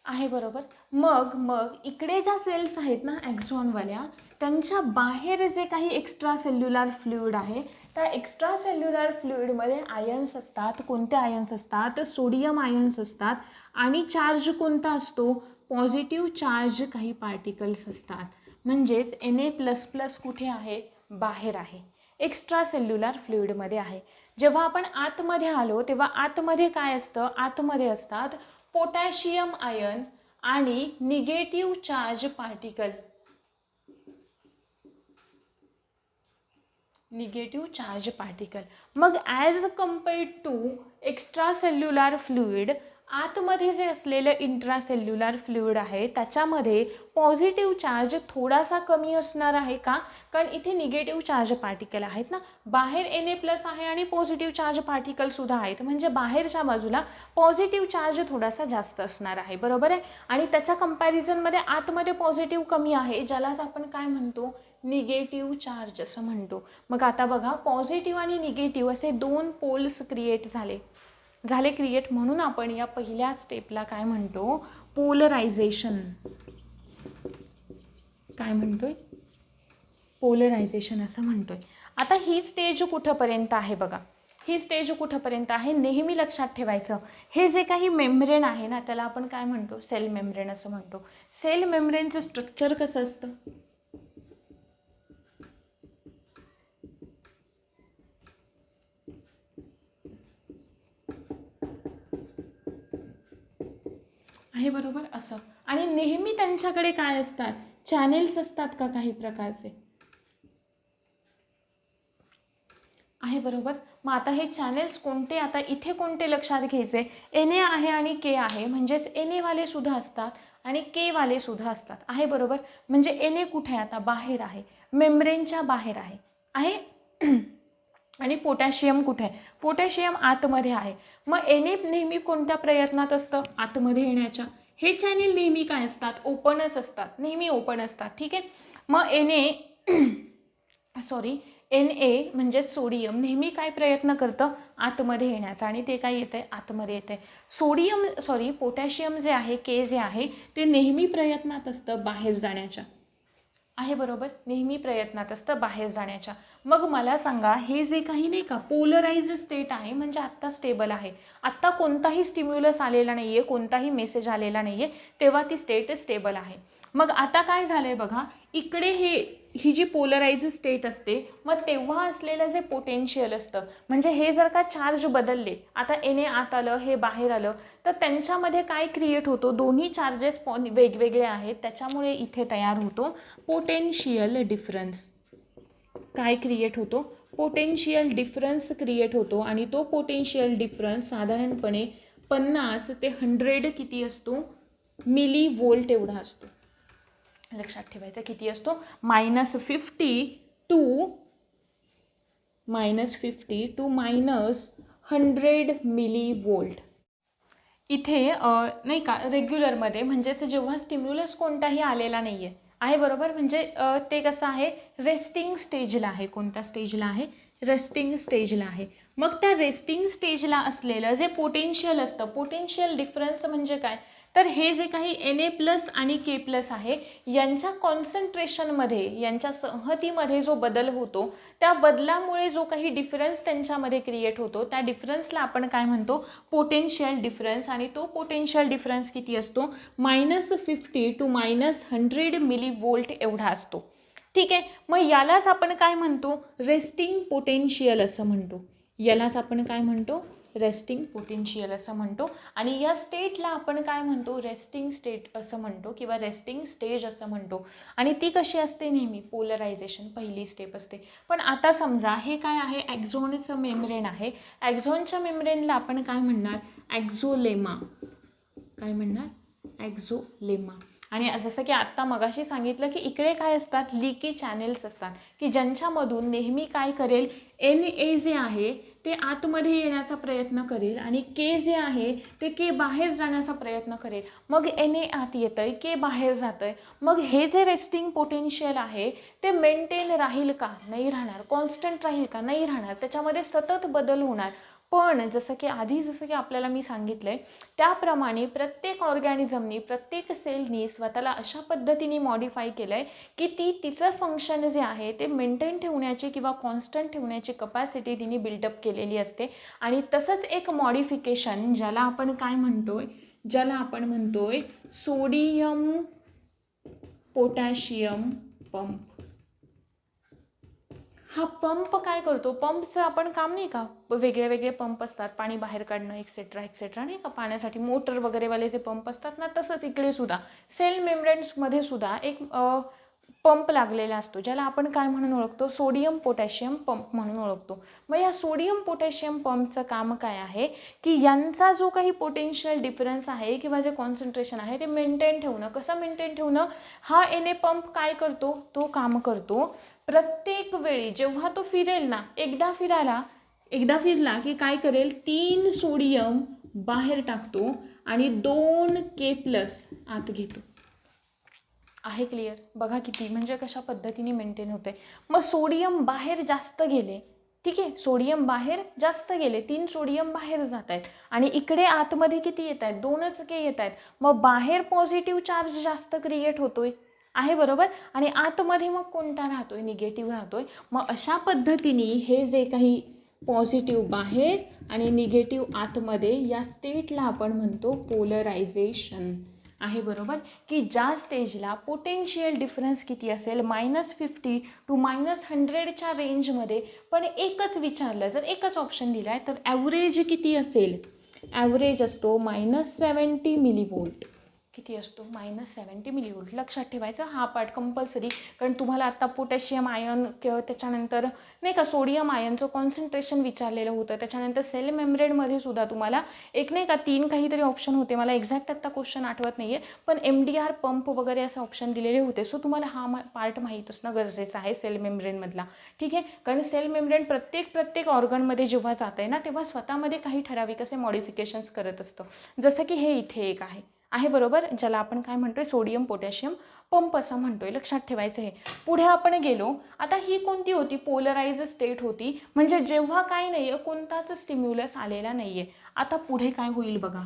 आहे बरोबर. मग इकडे ज्या सेल्स आहेत ना ॲक्झॉनवाल्या, त्यांच्या बाहेर जे काही एक्स्ट्रा सेल्युलर फ्लुइड आहे त्या एक्स्ट्रा सेल्युलर फ्लुइडमध्ये आयन्स असतात. कोणते आयन्स असतात? सोडियम आयन्स असतात. आणि चार्ज कोणता असतो? पॉझिटिव्ह चार्ज काही पार्टिकल्स असतात. म्हणजेच Na++ कुठे आहे? बाहेर आहे, एक्स्ट्रा सेल्युलर फ्लुइडमध्ये आहे. जेव्हा आपण आतमध्ये आलो तेव्हा आतमध्ये काय असतं? आतमध्ये असतात पोटॅशियम आयन आणि negative charge particle. Negative charge particle. मग as compared to extracellular fluid, आतमध्ये जे असलेलं इंट्रासेल्युलर फ्लुइड आहे त्याच्यामध्ये पॉझिटिव्ह चार्ज थोडासा कमी असणार आहे का? कारण इथे निगेटिव्ह चार्ज पार्टिकल आहेत ना, बाहेर Na+ आहे आणि पॉझिटिव्ह चार्ज पार्टिकलसुद्धा आहेत, म्हणजे बाहेरच्या बाजूला पॉझिटिव्ह चार्ज थोडासा जास्त असणार आहे, बरोबर आहे. आणि त्याच्या कंपॅरिझनमध्ये आतमध्ये पॉझिटिव्ह कमी आहे, ज्यालाच आपण काय म्हणतो? निगेटिव्ह चार्ज असं म्हणतो. मग आता बघा, पॉझिटिव्ह आणि निगेटिव्ह असे दोन पोल्स क्रिएट झाले क्रिएट, म्हणून आपण या पहिल्या स्टेपला काय म्हणतो? पोलरायझेशन. काय म्हणतोय? पोलरायझेशन असं म्हणतोय. आता ही स्टेज कुठंपर्यंत आहे बघा, ही स्टेज कुठंपर्यंत आहे? नेहमी लक्षात ठेवायचं, हे जे काही मेम्ब्रेन आहे ना त्याला आपण काय म्हणतो? सेल मेम्ब्रेन असं म्हणतो. सेल मेम्ब्रेनचं स्ट्रक्चर कसं असतं? आहे, बरोबर असं. आणि नेहमी त्यांच्याकडे काय असतात? चॅनेल्स असतात का काही प्रकारचे? आहे, बरोबर. मग आता हे चॅनेल्स कोणते? आता इथे कोणते लक्षात घ्यायचे? Na आहे आणि K आहे, म्हणजेच Na वाले सुद्धा असतात आणि K वाले सुद्धा असतात. आहे, बरोबर. म्हणजे Na कुठे आहे? आता बाहेर आहे, मेम्ब्रेनच्या बाहेर आहे. आणि पोटॅशियम कुठे आहे? पोटॅशियम आतमध्ये आहे. मग Na नेहमी कोणत्या प्रयत्नात असतं? आतमध्ये येण्याच्या. हे चॅनेल नेहमी काय असतात? ओपनच असतात, नेहमी ओपन असतात. ठीक आहे. मग Na म्हणजेच सोडियम नेहमी काय प्रयत्न करतं? आतमध्ये येण्याचा, आणि ते काय येतंय? आतमध्ये येतंय. पोटॅशियम जे आहे, K जे आहे, ते नेहमी प्रयत्नात असतं बाहेर जाण्याच्या. आहे, बरोबर. नेहमी प्रयत्नात असतं बाहेर जाण्याच्या. मग मला सांगा, हे जे काही नाही का पोलराइज स्टेट आहे, म्हणजे आत्ता स्टेबल आहे, आत्ता कोणताही स्टिम्युलस आलेला नाही आहे, कोणताही मेसेज आलेला नाही आहे, तेव्हा ती स्टेट स्टेबल आहे. मग आता काय झालं आहे बघा, इकडे ही जी पोलराइज स्टेट असते, मग तेव्हा असलेलं जे पोटेन्शियल असतं, म्हणजे हे जर का चार्ज बदलले, आता Na आत आलं, हे बाहेर आलं, तर त्यांच्यामध्ये काय क्रिएट होतो? दोन्ही चार्जेस वेगवेगळे आहेत, त्याच्यामुळे इथे तयार होतो पोटेन्शियल डिफरन्स. काय क्रिएट होतो? पोटेन्शियल डिफरन्स क्रिएट होतो. आणि तो पोटेन्शियल डिफरन्स साधारणपणे 50 ते 100 किती असतो? मिली व्होल्ट एवढा असतो. लक्षात ठेवायचं, किती असतो? -50 टू -100 मिली व्होल्ट. इथे नाही का रेग्युलरमध्ये, म्हणजेच जेव्हा स्टिम्युलस कोणताही आलेला नाही आहे, बरोबर, म्हणजे ते कसं आहे? रेस्टिंग स्टेजला आहे. कोणत्या स्टेजला आहे? रेस्टिंग स्टेजला आहे. मग त्या रेस्टिंग स्टेजला असलेलं जे पोटेन्शियल असतं, पोटेन्शियल डिफरन्स म्हणजे काय? तर हे जे काही Na+ आणि K+ आहे, यांच्या कॉन्सन्ट्रेशनमध्ये, यांच्या संहतीमध्ये जो बदल होतो, त्या बदलामुळे जो काही डिफरन्स त्यांच्यामध्ये क्रिएट होतो, त्या डिफरन्सला आपण काय म्हणतो? Potential difference. आणि तो पोटेन्शियल डिफरन्स किती असतो? -50 टू -100 मिली व्होल्ट एवढा असतो. ठीक आहे. मग यालाच आपण काय म्हणतो? रेस्टिंग पोटेन्शियल असं म्हणतो. यालाच आपण काय म्हणतो? रेस्टिंग पोटेन्शियल असं म्हणतो. आणि या स्टेटला आपण काय म्हणतो? रेस्टिंग स्टेट असं म्हणतो, किंवा रेस्टिंग स्टेज असं म्हणतो. आणि ती कशी असते? नेहमी पोलरायझेशन पहिली स्टेप असते. पण आता समजा हे काय आहे? ॲक्झोनचं मेम्ब्रेन आहे. ॲक्झोनच्या मेम्ब्रेनला आपण काय म्हणणार? ॲक्झोलेमा. काय म्हणणार? ॲक्झोलेमा. आणि जसं की आत्ता मगाशी सांगितलं की इकडे काय असतात? लीकी चॅनेल्स असतात, की ज्यांच्यामधून नेहमी काय करेल? Na जे आहे ते आतमध्ये येण्याचा प्रयत्न करेल, आणि K जे आहे ते K बाहेर जाण्याचा प्रयत्न करेल. मग Na आत येतं आहे, K बाहेर जातं आहे. मग हे जे रेस्टिंग पोटेन्शियल आहे ते मेंटेन राहील का? नाही राहणार. कॉन्स्टंट राहील का? नाही राहणार. त्याच्यामध्ये सतत बदल होणार. पण जसं की आपल्याला मी सांगितलं आहे त्याप्रमाणे प्रत्येक ऑर्गॅनिझमनी प्रत्येक सेलनी स्वतःला अशा पद्धतीने मॉडिफाय केलं आहे की तिचं फंक्शन जे आहे ते मेंटेन ठेवण्याची किंवा कॉन्स्टंट ठेवण्याची कपॅसिटी तिने बिल्डअप केलेली असते. आणि तसंच एक मॉडिफिकेशन ज्याला आपण म्हणतोय सोडियम पोटॅशियम पंप. हा पंप काय करतो, पंपचं आपण काम नाही का, वेगळे वेगळे पंप असतात पाणी बाहेर काढणं एक्सेट्रा एक्सेट्रा नाही का, पाण्यासाठी मोटर वगैरेवाले जे पंप असतात ना, तसंच इकडे सुद्धा सेल मेम्ब्रेन्समध्ये सुद्धा एक पंप लागलेला असतो ज्याला आपण काय म्हणून ओळखतो, सोडियम पोटॅशियम पंप म्हणून ओळखतो. मग या सोडियम पोटॅशियम पंपचं काम काय आहे की यांचा जो काही पोटेन्शियल डिफरन्स आहे किंवा जे कॉन्सन्ट्रेशन आहे ते मेंटेन ठेवणं. कसं मेंटेन ठेवणं, हा एन ए पंप काय करतो, तो काम करतो प्रत्येक वेळी जेव्हा तो फिरेल ना, एकदा फिरला की काय करेल, 3 सोडियम बाहेर टाकतो आणि 2 K+ आत घेतो. आहे क्लिअर? बघा किती म्हणजे कशा पद्धतीने मेंटेन होते. मग सोडियम बाहेर जास्त गेले, ठीक आहे, सोडियम बाहेर जास्त गेले, 3 सोडियम बाहेर जात आहेत आणि इकडे आतमध्ये किती येत आहेत, 2च K येत आहेत. मग बाहेर पॉझिटिव्ह चार्ज जास्त क्रिएट होतोय, आहे बरोबर, आणि आतमध्ये मग कोणता राहतोय, निगेटिव्ह राहतोय. मग अशा पद्धतीने हे जे काही पॉझिटिव्ह बाहेर आणि निगेटिव्ह आतमध्ये, या स्टेटला आपण म्हणतो पोलरायझेशन. आहे बरोबर, की ज्या स्टेजला पोटेन्शियल डिफरन्स किती असेल, -50 to -100च्या रेंजमध्ये, पण एकच विचारलं, जर एकच ऑप्शन दिला आहे तर ॲव्हरेज किती असेल, ॲव्हरेज असतो -70 मिलीव्होल्ट. किती असतो, -70 मिलीव्होल्ट. लक्षात ठेवायचं हा पार्ट कंपल्सरी, कारण तुम्हाला आता पोटॅशियम आयन त्याच्यानंतर नाही का सोडियम आयनचं कॉन्सन्ट्रेशन विचारलेलं होतं. त्याच्यानंतर सेल मेम्ब्रेनमध्ये सुद्धा तुम्हाला एक नाही का 3 काहीतरी ऑप्शन होते, मला एक्झॅक्ट आत्ता क्वेश्चन आठवत नाही आहे, पण MDR पंप वगैरे असे ऑप्शन दिलेले होते. सो तुम्हाला हा पार्ट माहीत असणं गरजेचं आहे सेल मेम्ब्रेनमधला, ठीक आहे. कारण सेल मेम्ब्रेन प्रत्येक ऑर्गनमध्ये जेव्हा जात आहे ना, तेव्हा स्वतःमध्ये काही ठराविक असे मॉडिफिकेशन्स करत असतं. जसं की हे इथे एक आहे बरोबर, ज्याला आपण काय म्हणतोय, सोडियम पोटॅशियम पंप असं म्हणतोय. लक्षात ठेवायचं आहे. पुढे आपण गेलो, आता ही कोणती होती, पोलराइज स्टेट होती, म्हणजे जेव्हा काय नाही आहे, कोणताच स्टिम्युलस आलेला नाही आहे. आता पुढे काय होईल बघा,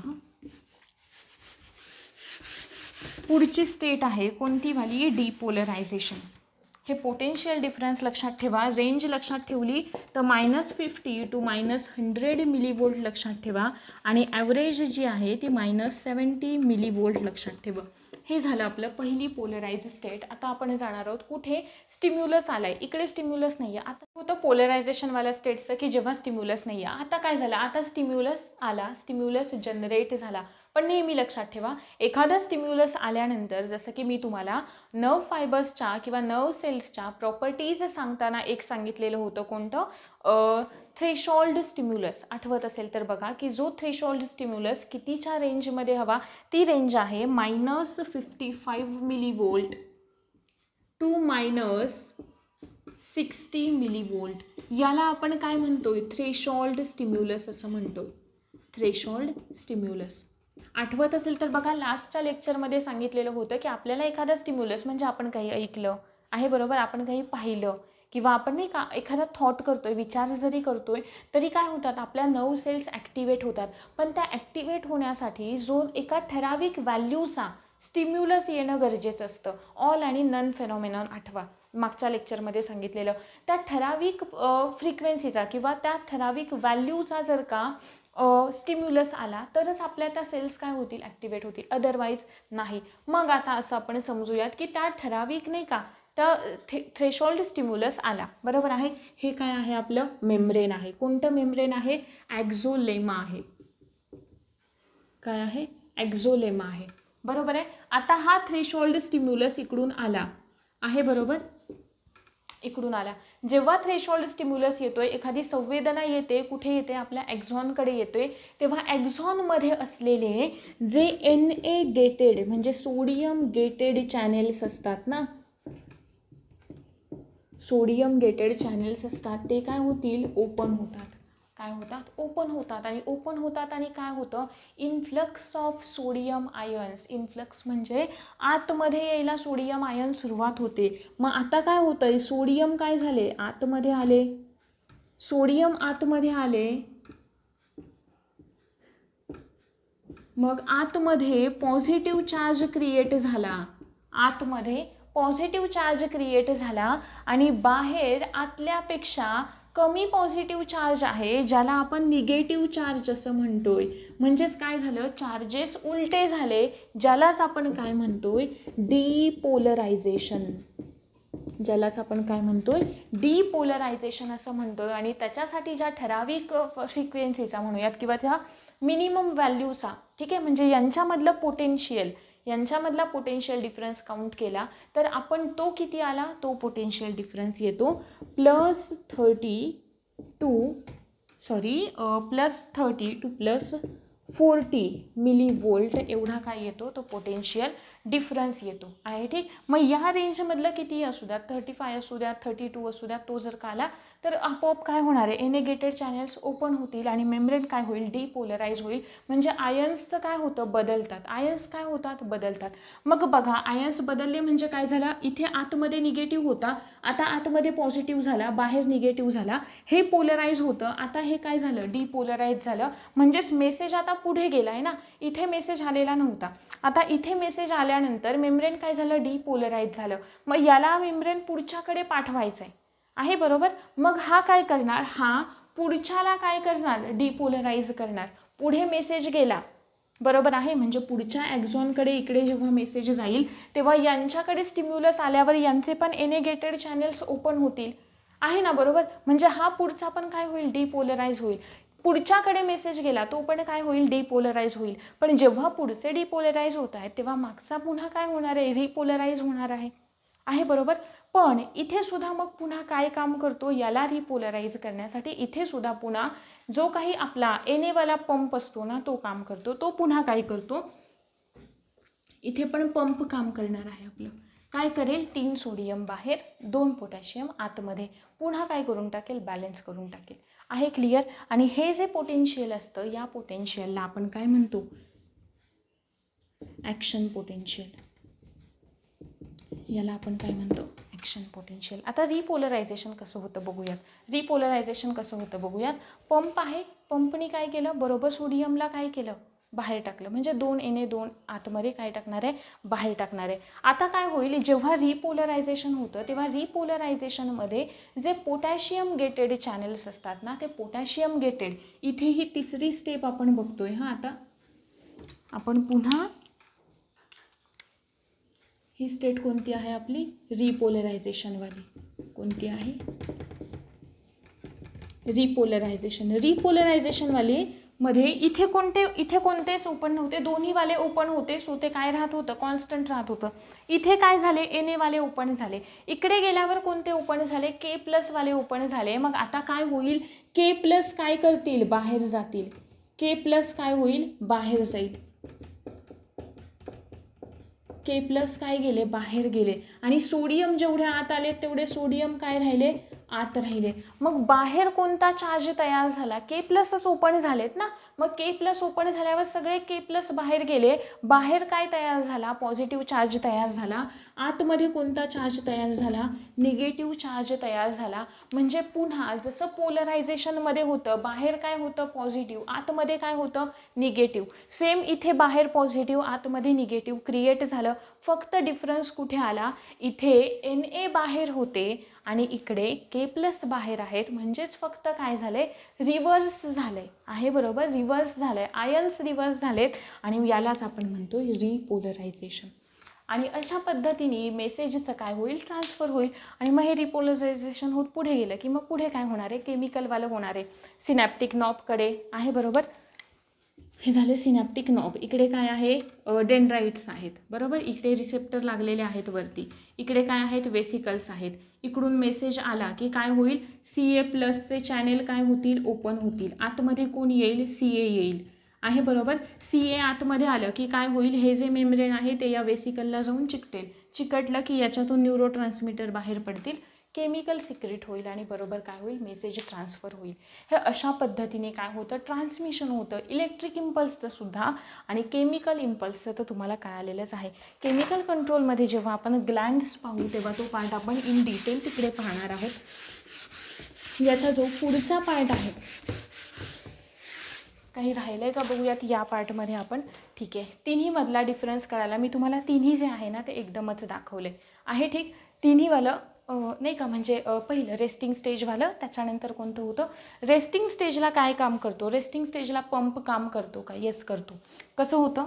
पुढची स्टेट आहे कोणती वाली, डिपोलरायझेशन. हे पोटेन्शियल डिफरन्स लक्षात ठेवा, रेंज लक्षात ठेवली तर -50 to -100 मिलीव्होल्ट लक्षात ठेवा आणि ॲव्हरेज जी आहे ती -70 मिलीव्होल्ट लक्षात ठेवा. हे झालं आपलं पहिली पोलराइज स्टेट. आता आपण जाणार आहोत कुठे, स्टिम्युलस आलाय, इकडे स्टिम्युलस नाही आहे. आता होतं पोलरायझेशनवाल्या स्टेटचं की जेव्हा स्टिम्युलस नाही आहे. आता काय झालं, आता स्टिम्युलस आला, स्टिम्युलस जनरेट झाला. पण नेहमी लक्षात ठेवा, एखादा स्टिम्युलस आल्यानंतर जसं की मी तुम्हाला नर्व फायबर्सच्या किंवा नर्व सेल्सच्या प्रॉपर्टीज सांगताना एक सांगितलेलं होतं, कोणतं, थ्रेशोल्ड स्टिम्युलस. आठवत असेल तर बघा की जो थ्रेशोल्ड स्टिम्युलस कितीच्या रेंजमध्ये हवा, ती रेंज आहे -55 मिलीव्होल्ट टू -60 मिलीव्होल्ट. याला आपण काय म्हणतोय, थ्रेशोल्ड स्टिम्युलस असं म्हणतो, थ्रेशोल्ड स्टिम्युलस. आठवत असेल तर बघा लास्टच्या लेक्चरमध्ये सांगितलेलं होतं की आपल्याला एखादा स्टिम्युलस म्हणजे आपण काही ऐकलं आहे बरोबर, आपण काही पाहिलं किंवा आपण नाही का एखादा थॉट करतोय, विचार जरी करतोय, तरी काय होतात, आपल्या नर्व सेल्स ॲक्टिवेट होतात. पण त्या ॲक्टिवेट होण्यासाठी जो एका ठराविक व्हॅल्यूचा स्टिम्युलस येणं गरजेचं असतं. ऑल आणि नन फेनॉमेनॉन आठवा, मागच्या लेक्चरमध्ये सांगितलेलं. त्या ठराविक फ्रिक्वेन्सीचा किंवा त्या ठराविक व्हॅल्यूचा जर का स्टिम्युलस आला तरच आपल्या त्या सेल्स काय होतील, ॲक्टिवेट होतील, अदरवाईज नाही. मग आता असं आपण समजूयात की त्या ठराविक नाही का त्या थ्रेशोल्ड स्टिम्युलस आला, बरोबर आहे. हे काय आहे, आपलं मेम्ब्रेन आहे. कोणतं मेम्ब्रेन आहे, ॲक्झोलेमा आहे. काय आहे, ॲक्झोलेमा आहे, बरोबर आहे. आता हा थ्रेशोल्ड स्टिम्युलस इकडून आला आहे बरोबर, इकडून आला. जेव्हा थ्रेशोल्ड स्टिम्युलस येतोय, एखादी संवेदना येते, कुठे येते, आपल्या ॲक्झॉनकडे येतोय, तेव्हा ॲक्झॉनमध्ये असलेले जे Na गेटेड म्हणजे सोडियम गेटेड चॅनेल्स असतात ना, सोडियम गेटेड चॅनेल्स असतात, ते काय होतील, ओपन होतात. काय होतात, ओपन होतात. आणि ओपन होतात आणि काय होतं, influx of sodium ions. Influx म्हणजे आतमध्ये यायला सोडियम आयन सुरुवात होते. मग आता काय होतंय, सोडियम काय झाले, आतमध्ये आले, सोडियम आतमध्ये आले मग आतमध्ये पॉझिटिव्ह चार्ज क्रिएट झाला, आतमध्ये पॉझिटिव्ह चार्ज क्रिएट झाला आणि बाहेर आतल्यापेक्षा कमी पॉझिटिव्ह चार्ज आहे, ज्याला आपण निगेटिव्ह चार्ज असं म्हणतोय. म्हणजेच काय झालं, चार्जेस उलटे झाले, ज्यालाच आपण काय म्हणतोय, डिपोलरायझेशन. ज्यालाच आपण काय म्हणतोय, डिपोलरायझेशन असं म्हणतोय. आणि त्याच्यासाठी ज्या ठराविक फ्रिक्वेन्सीचा म्हणूयात किंवा त्या मिनिमम व्हॅल्यूचा, ठीक आहे, म्हणजे यांच्यामधलं पोटेन्शियल डिफरन्स काउंट केला तर आपण तो किती आला, तो पोटेन्शियल डिफरन्स येतो +30 टू +40 मिलीव्होल्ट एवढा काय येतो, तो पोटेन्शियल डिफरन्स येतो आहे. ठीक, मग या रेंजमधलं कितीही असू द्या, 35 असू द्या, 32 असू द्या, तो जर का आला तर आपोआप काय होणार आहे, एनेगेटेड चॅनल्स ओपन होतील आणि मेम्ब्रेन काय होईल, डिपोलराइज होईल. म्हणजे आयन्सचं काय होतं, बदलतात. आयन्स काय होतात, बदलतात. मग बघा, आयन्स बदलले म्हणजे काय झाला, इथे आतमध्ये निगेटिव्ह होता, आता आतमध्ये पॉझिटिव्ह झाला, बाहेर निगेटिव्ह झाला, हे पोलराइज होतं, आता हे काय झालं, डिपोलराइज झालं. म्हणजेच मेसेज आता पुढे गेला आहे ना, इथे मेसेज आलेला नव्हता, आता इथे मेसेज आल्यानंतर मेम्ब्रेन काय झालं, डिपोलराइज झालं. मग याला मेम्ब्रेन पुढच्याकडे पाठवायचं आहे, बरोबर. मग हा काय करणार, हा पुढच्याला काय करणार, डिपोलराइज करणार. पुढे मेसेज गेला, बरोबर आहे, म्हणजे पुढच्या ॲक्झॉनकडे इकडे जेव्हा मेसेज जाईल तेव्हा यांच्याकडे स्टिम्युलस आल्यावर यांचे पण एनेगेटेड चॅनल्स ओपन होतील, आहे ना, बरोबर. म्हणजे हा पुढचा पण काय होईल, डिपोलराइज होईल. पुढच्याकडे मेसेज गेला तो पण काय होईल, डिपोलराइज होईल. पण जेव्हा पुढचे डिपोलराइज होत आहेत तेव्हा मागचा पुन्हा काय होणार आहे, रिपोलराइज होणार आहे, बरोबर. पण इथे सुद्धा मग पुन्हा काय काम करतो, याला रिपोलराइज करण्यासाठी इथे सुद्धा पुन्हा जो काही आपला एनेवाला पंप असतो ना, तो काम करतो. तो पुन्हा काय करतो, इथे पण पंप काम करणार आहे आपलं. काय करेल, 3 सोडियम बाहेर, 2 पोटॅशियम आतमध्ये, पुन्हा काय करून टाकेल, बॅलन्स करून टाकेल. आहे क्लिअर. आणि हे जे पोटेन्शियल असतं, या पोटेन्शियलला आपण काय म्हणतो, ॲक्शन पोटेन्शियल. याला आपण काय म्हणतो, ॲक्शन पोटेन्शियल. आता रिपोलरायझेशन कसं होतं बघूयात. पंप आहे, पंपनी काय केलं, बरोबर सोडियमला काय केलं, बाहेर टाकलं. म्हणजे 2Na2 आतमध्ये काय टाकणार आहे, बाहेर टाकणार आहे. आता काय होईल, जेव्हा रिपोलरायझेशन होतं तेव्हा रिपोलरायझेशनमध्ये जे पोटॅशियम गेटेड चॅनल्स असतात ना, ते पोटॅशियम गेटेड, इथे ही तिसरी स्टेप आपण बघतोय. आता आपण पुन्हा ही स्टेट कोणती आहे आपली, रिपोलरायझेशनवाली. कोणती आहे, रिपोलरायझेशनवाली मध्ये इथे कोणतेच ओपन नव्हते, दोन्ही वाले ओपन होते. सो ते काय राहत होतं, कॉन्स्टंट राहत होतं. इथे काय झाले, एने वाले ओपन झाले. इकडे गेल्यावर कोणते ओपन झाले, K+ वाले ओपन झाले. मग आता काय होईल, K+ काय करतील, बाहेर जातील. K+ काय होईल, बाहेर जाईल. K+ काय गेले, बाहेर गेले. आणि सोडियम जेवढे आत आले तेवढे सोडियम काय राहिले, आत राहिले. मग बाहेर कोणता चार्ज तयार झाला, K+ ओपन झालेत ना. मग K+ ओपन झाल्यावर सगळे K+ बाहेर गेले. बाहेर काय तयार झाला, पॉझिटिव्ह चार्ज तयार झाला. आतमध्ये कोणता चार्ज तयार झाला, निगेटिव्ह चार्ज तयार झाला. म्हणजे पुन्हा जसं पोलरायझेशनमध्ये होतं, बाहेर काय होतं, पॉझिटिव्ह, आतमध्ये काय होतं, निगेटिव्ह. सेम इथे बाहेर पॉझिटिव्ह, आतमध्ये निगेटिव्ह क्रिएट झालं. फक्त डिफरन्स कुठे आला, इथे Na बाहेर होते आणि इकडे K+ बाहेर आहेत. म्हणजेच फक्त काय झाले, रिव्हर्स झाले आहे, बरोबर. रिव्हर्स झाले, आयन्स रिव्हर्स झालेत आणि यालाच आपण म्हणतो रिपोलरायझेशन. आणि अशा पद्धतीने मेसेजचं काय होईल, ट्रान्सफर होईल. आणि मग हे रिपोलरायझेशन होत पुढे गेलं की मग पुढे काय होणार आहे, केमिकलवालं होणार आहे, सिनॅप्टिक नॉबकडे, आहे, बरोबर. हे झाले सिनॅप्टिक नॉब. इकडे काय आहे, डेंड्राइट्स आहेत, बरोबर. इकडे रिसेप्टर लागलेले आहेत वरती. इकडे काय आहेत, वेसिकल्स आहेत. इकडून मेसेज आला की काय होईल, Ca+ चॅनेल काय होतील, ओपन होतील. आतमध्ये कोण येईल, Ca येईल, आहे, बरोबर. Ca आतमध्ये आलं की काय होईल, हे जे मेम्ब्रेन आहे ते या वेसिकलला जाऊन चिकटेल. चिकटलं की याच्यातून न्यूरोट्रान्समीटर बाहेर पडतील, केमिकल सिक्रेट होईल आणि बरोबर काय होईल, मेसेज ट्रान्सफर होईल. हे अशा पद्धतीने काय होतं, ट्रान्समिशन होतं. इलेक्ट्रिक इम्पल्सचं सुद्धा आणि केमिकल इम्पल्सचं तर तुम्हाला कळालेलंच आहे. केमिकल कंट्रोलमध्ये जेव्हा आपण ग्लँड्स पाहू तेव्हा तो पार्ट आपण इन डिटेल तिकडे पाहणार आहोत. याचा जो पुढचा पार्ट आहे, काही राहिलं आहे का बघूयात या पार्टमध्ये आपण. ठीक आहे, तिन्हीमधला डिफरन्स कळायला मी तुम्हाला तिन्ही जे आहे ना ते एकदमच दाखवले आहे. ठीक, तिन्हीवालं नाही का, म्हणजे पहिलं रेस्टिंग स्टेजवालं, त्याच्यानंतर कोणतं होतं, रेस्टिंग स्टेजला काय काम करतो, रेस्टिंग स्टेजला पंप काम करतो का, येस करतो. कसं होतं,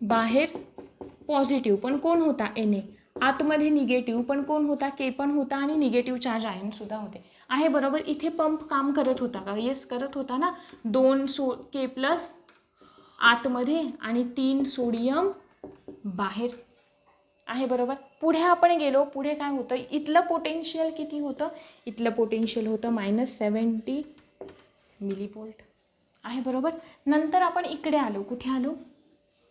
बाहेर पॉझिटिव्ह पण कोण होता, Na, आतमध्ये निगेटिव्ह पण कोण होता, के पण होता आणि निगेटिव्ह चार्ज आयनसुद्धा होते आहे. बरोबर, इथे पंप काम करत होता का, येस करत होता ना. 2 के प्लस आतमध्ये आणि 3 सोडियम बाहेर आहे. बरोबर, पुढे आपण गेलो, पुढे काय होतं, इथलं पोटेन्शियल किती होतं, इथलं पोटेन्शियल होतं -70 मिलीव्होल्ट आहे. बरोबर, नंतर आपण इकडे आलो, कुठे आलो,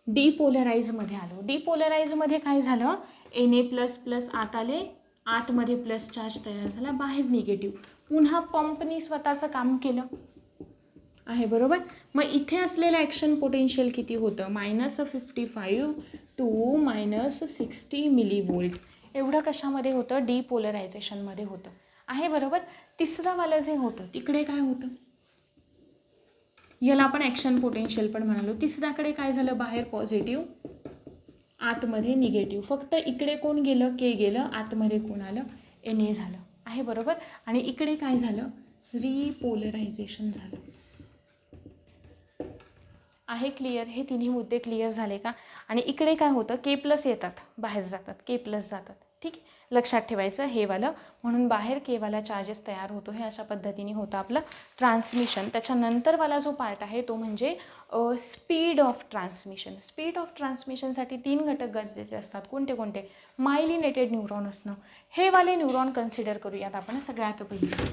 डिपोलराइजमध्ये आलो. डिपोलराइजमध्ये काय झालं, Na++ आत आले, आतमध्ये प्लस चार्ज तयार झाला, बाहेर निगेटिव्ह. पुन्हा पंपनी स्वतःचं काम केलं आहे. बरोबर, मग इथे असलेलं ॲक्शन पोटेन्शियल किती होतं, -55 टू -60 मिलीव्होल्ट. एवढं कशामध्ये होतं, डिपोलरायझेशनमध्ये होतं आहे. बरोबर, तिसरं वालं जे होतं तिकडे काय होतं, याला आपण ॲक्शन पोटेन्शियल पण म्हणालो. तिसऱ्याकडे काय झालं, बाहेर पॉझिटिव्ह, आतमध्ये निगेटिव्ह. फक्त इकडे कोण गेलं, के गेलं, आतमध्ये कोण आलं, Na झालं आहे. बरोबर, आणि इकडे काय झालं, रिपोलरायझेशन झालं आहे. क्लिअर, हे तिन्ही मुद्दे क्लिअर झाले का. आणि इकडे काय होतं, के+ येतात, बाहेर जातात, के+ जातात. ठीक, लक्षात ठेवायचं हे वालं. म्हणून बाहेर केवाला चार्जेस तयार होतो, हे अशा पद्धतीने होतं आपलं ट्रान्समिशन. त्याच्यानंतरवाला जो पार्ट आहे तो म्हणजे speed of transmission. Speed of ट्रान्समिशनसाठी 3 घटक गरजेचे असतात. कोणते कोणते, मायलिनेटेड न्यूरॉन असणं. हे वाले न्यूरॉन कन्सिडर करूयात आपण सगळ्यात पहिले.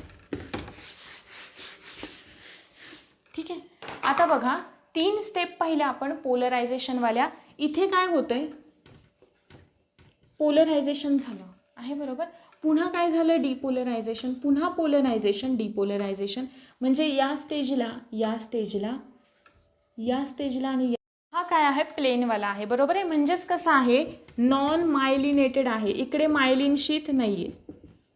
ठीक आहे, आता बघा 3 स्टेप पाहिल्या आपण पोलरायझेशनवाल्या. इथे काय होतंय, पोलरायझेशन झालं आहे. बरोबर, पुन्हा काय झालं, डिपोलरायझेशन, पुन्हा पोलरायझेशन, डिपोलरायझेशन. म्हणजे या स्टेजला आणि हा काय आहे, प्लेनवाला आहे. बरोबर आहे, म्हणजेच कसं आहे, नॉन मायलिनेटेड आहे. इकडे मायलिन शीथ नाही आहे,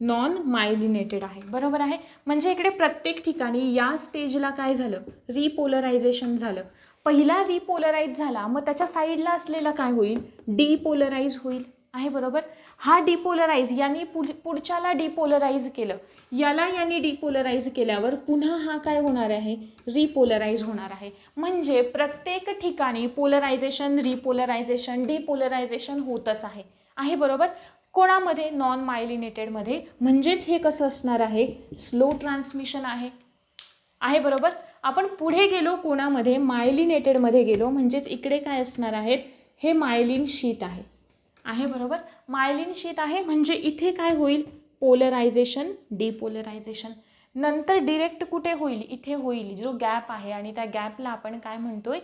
नॉन मायलिनेटेड आहे. बरोबर आहे, म्हणजे इकडे प्रत्येक ठिकाणी या स्टेजला काय झालं, रिपोलरायझेशन झालं. पहिला रिपोलराइज झाला, मग त्याच्या साईडला असलेला काय होईल, डिपोलराइज होईल आहे. बरोबर, हा डिपोलराइज यांनी पुढच्याला डिपोलराइज केलं, याला यांनी डिपोलराइज केल्यावर पुन्हा हा काय होणार आहे, रिपोलराइज होणार आहे. म्हणजे प्रत्येक ठिकाणी पोलरायझेशन, रिपोलरायझेशन, डिपोलरायझेशन होतच आहे. बरोबर, कोणामध्ये, नॉन मायलिनेटेडमध्ये. म्हणजेच हे कसं असणार आहे, स्लो ट्रान्समिशन आहे. बरोबर, आपण पुढे गेलो कोणामध्ये, मायलिनेटेडमध्ये गेलो. म्हणजेच इकडे काय असणार आहेत, हे मायलिन शीथ आहे. बरोबर, मायलिन शीथ आहे. म्हणजे इथे काय होईल, पोलरायझेशन, डिपोलरायझेशन. नंतर डिरेक्ट कुठे होईल, इथे होईल, जो गॅप आहे. आणि त्या गॅपला आपण काय म्हणतोय,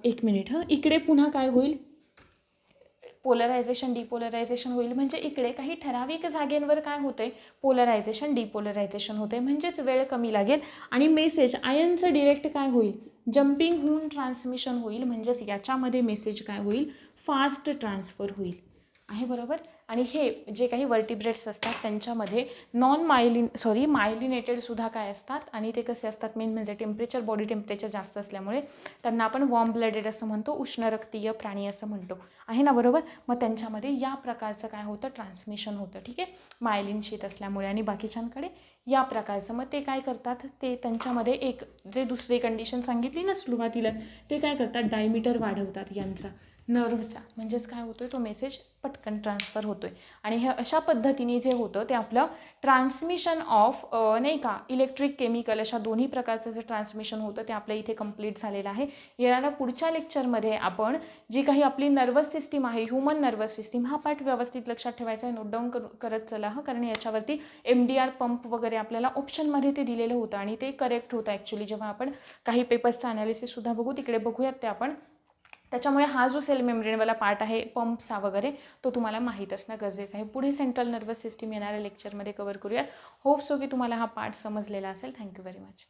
एक मिनिट इकडे पुन्हा काय होईल, पोलरायझेशन, डिपोलरायझेशन होईल. म्हणजे इकडे काही ठराविक जागेंवर काय होतंय, पोलरायझेशन, डिपोलरायझेशन होते. म्हणजेच वेळ कमी लागेल आणि मेसेज आयनचं डिरेक्ट काय होईल, जम्पिंग होऊन ट्रान्समिशन होईल. म्हणजेच याच्यामध्ये मेसेज काय होईल, फास्ट ट्रान्सफर होईल आहे. बरोबर, आणि हे जे काही वर्टिब्रेट्स असतात त्यांच्यामध्ये मायलिनेटेडसुद्धा काय असतात. आणि ते कसे असतात, मेन म्हणजे टेम्परेचर, बॉडी टेम्परेचर जास्त असल्यामुळे त्यांना आपण वॉर्म ब्लडेड असं म्हणतो, उष्णरक्तीय प्राणी असं म्हणतो आहे ना. बरोबर, मग त्यांच्यामध्ये या प्रकारचं काय होतं, ट्रान्समिशन होतं. ठीक आहे, मायलिन शीथ असल्यामुळे. आणि बाकीच्यांकडे या प्रकारचं. मग ते काय करतात, ते त्यांच्यामध्ये एक जे दुसरी कंडिशन सांगितली ना सुरुवातीला, ते काय करतात, डायमीटर वाढवतात यांचा, नर्व्हचा. म्हणजेच काय होतोय, तो मेसेज पटकन ट्रान्सफर होतोय. आणि हे अशा पद्धतीने जे होतं ते आपलं ट्रान्समिशन ऑफ नाही का, इलेक्ट्रिक, केमिकल, अशा दोन्ही प्रकारचं जे ट्रान्समिशन होतं ते आपल्या इथे कंप्लीट झालेलं आहे. येणाऱ्या पुढच्या लेक्चरमध्ये आपण जी काही आपली नर्वस सिस्टीम आहे, ह्युमन नर्वस सिस्टीम, हा पार्ट व्यवस्थित लक्षात ठेवायचा आहे, नोट डाऊन करत चला कारण याच्यावरती MDR पंप वगैरे आपल्याला ऑप्शनमध्ये ते दिलेलं होतं आणि ते करेक्ट होतं ॲक्च्युली. जेव्हा आपण काही पेपर्सचं ॲनालिसिससुद्धा बघू तिकडे बघूयात ते आपण. त्याच्यामुळे हा जो सेल मेम्ब्रेनवाला पार्ट आहे, पंप्सचा वगैरे, तो तुम्हाला माहीत असणं गरजेचं आहे. पुढे सेंट्रल नर्वस सिस्टीम येणाऱ्या लेक्चरमध्ये कव्हर करूयात. होप सो की तुम्हाला हा पार्ट समजलेला असेल. Thank you very much.